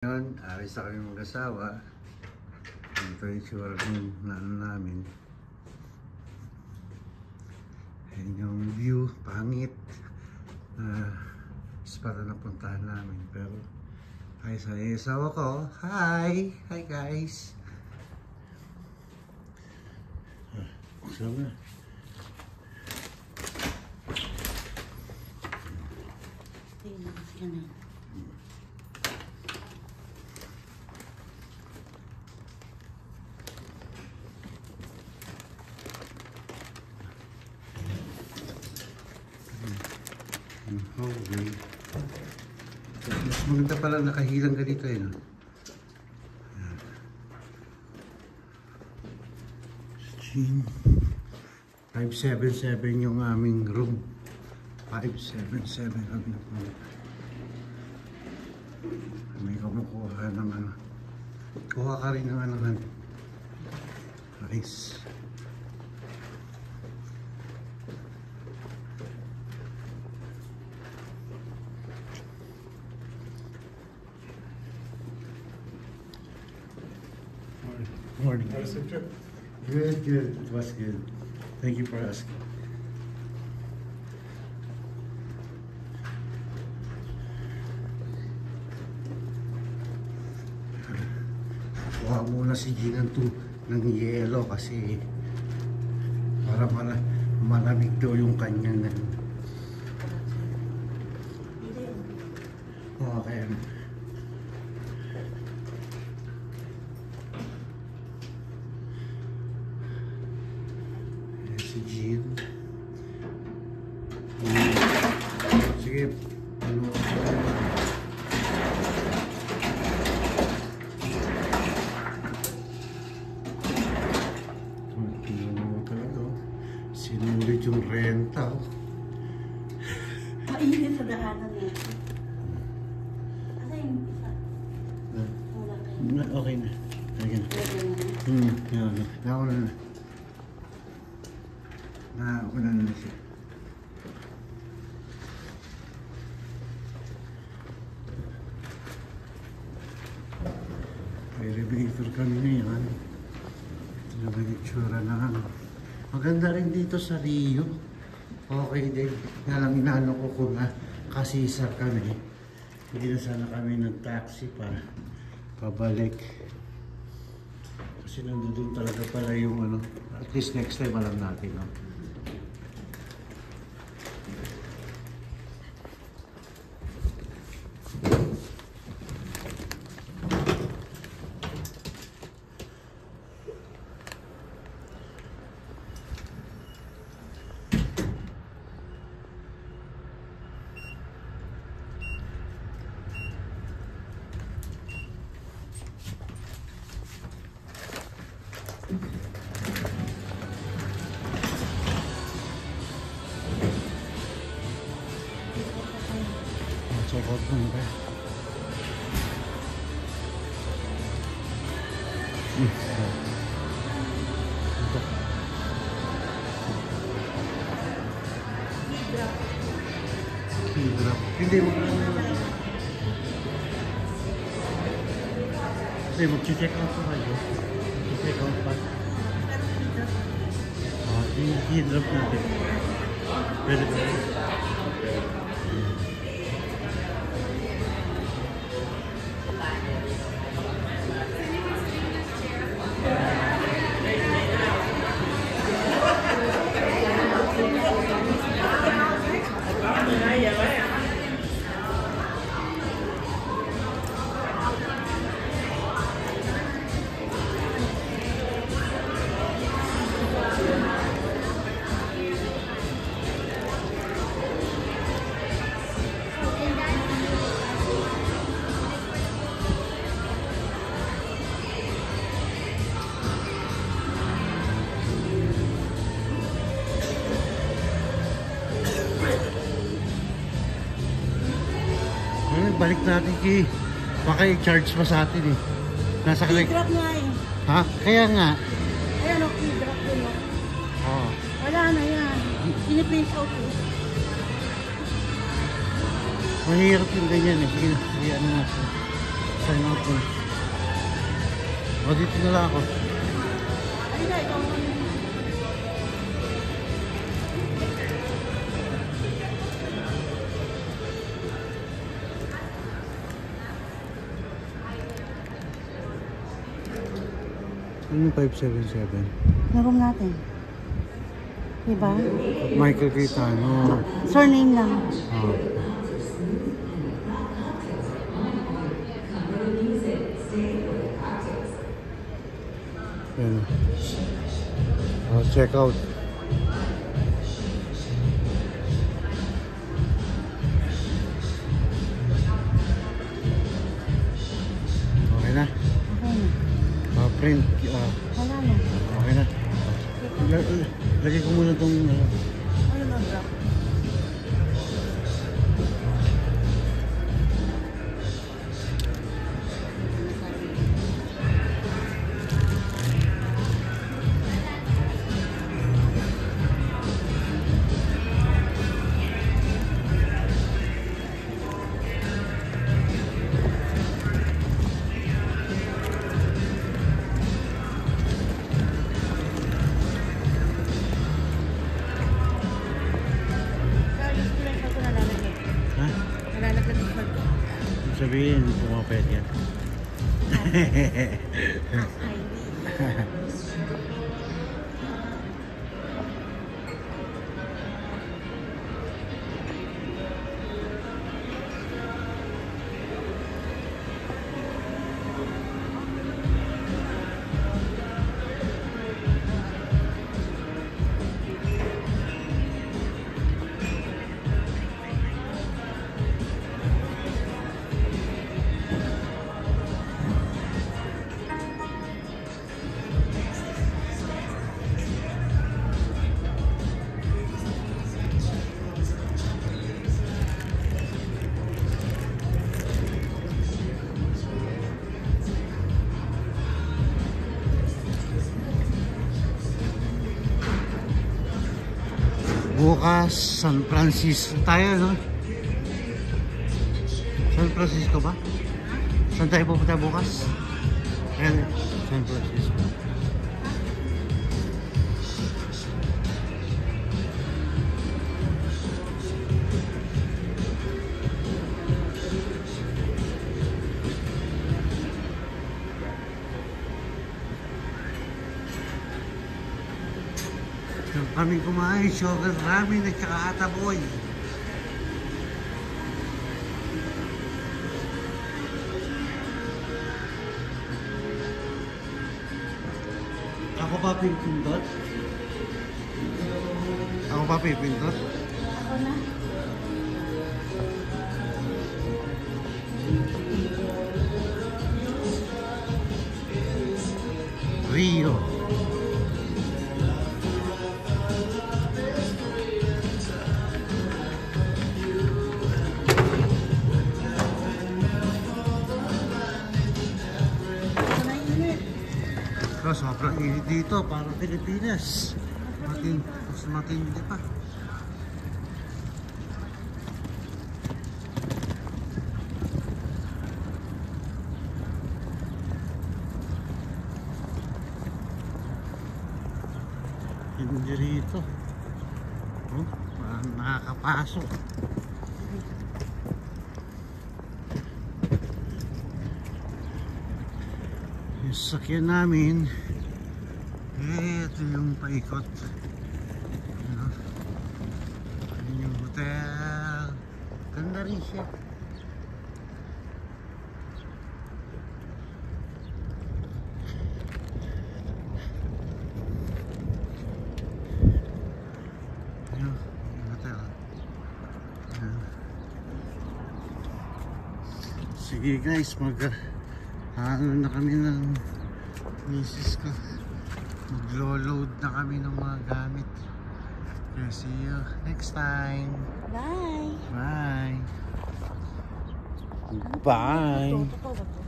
Ngayon, alis na kami mag-asawa. Ito yung sure ng nano namin. Ayan yung view, pangit. Spot na puntahan namin. Pero, ay sa asawa ko. Hi! Hi guys! Sama. Okay. Mas maganda pala nakahilang ka dito eh. No? 577 yung aming room. 577 kami na po. May kumukuha ng ano. Kuha ka rin ng ano. Rice. Morning. How was the trip? Good, good. It was good. Thank you for asking. Kuha muna si Gina ng yelo kasi para malamig daw yung kanyang okay. Si Jean. Sige. Ano? Sinulit yung renta. Mainit sa daanan natin. Ano yung isa? Wala kayo. Okay na. Okay na. Nauna na. Nauna na siya. Elevator kami ngayon. Ito naman yung tsura na ano. Maganda rin dito sa Rio. Okay din. Nga lang inaano ko kung kasisar kami. Hindi na sana kami nag-taxi pa. Pabalik. Kasi nandun talaga pala yung ano. At least next time alam natin. No? Check out mo ba? Key-drop. Hindi mo na kasi mag-check out pa kayo. Check out pa. Key-drop natin. Pwede ba? Balik natin kay baka i-charge pa sa atin eh. Nasa Key-drop nga eh. Ha? Kaya nga. Ayan o, key-drop din o. Oo. Wala na yan. Piniprint out eh. Mahirap yung ganyan eh. Sige, ano na siya. Sign out ko. O, dito na lang ako. Ay, na, ikaw. Ano yung 577? Yung room natin. Diba? Michael Quintano. Surname lang. Oh. Yan. Oh, check out. Okay na. Okay na. Print. Wala na. Okay na. Lagay ko muna itong... Ano na, bro? Ha? Nalalagyan ng bag. Ibig sabihin, pumapayat yan. Bukas, San Francisco tayo, no? San Francisco ba? Saan tayo pupunta bukas? Ayan, San Francisco. Kami kumain, sugar ramen at saka ataboy. Ako pa pipindot? Ako pa pipindot? Ako na. Rio. Pero sobrang init dito, parang Pilipinas. Mas matindi pa. Hindi rito. Oh, parang nakakapasok. Yung sakyan namin, ito yung paikot. Ano? Ayun yung hotel. Ganda rin siya. Ayun, yung hotel. Ayun. Sige guys, ano na kami ng misis ko. Maglo-load na kami ng mga gamit. Okay, see you next time. Bye. Bye. Bye. Totoo ba?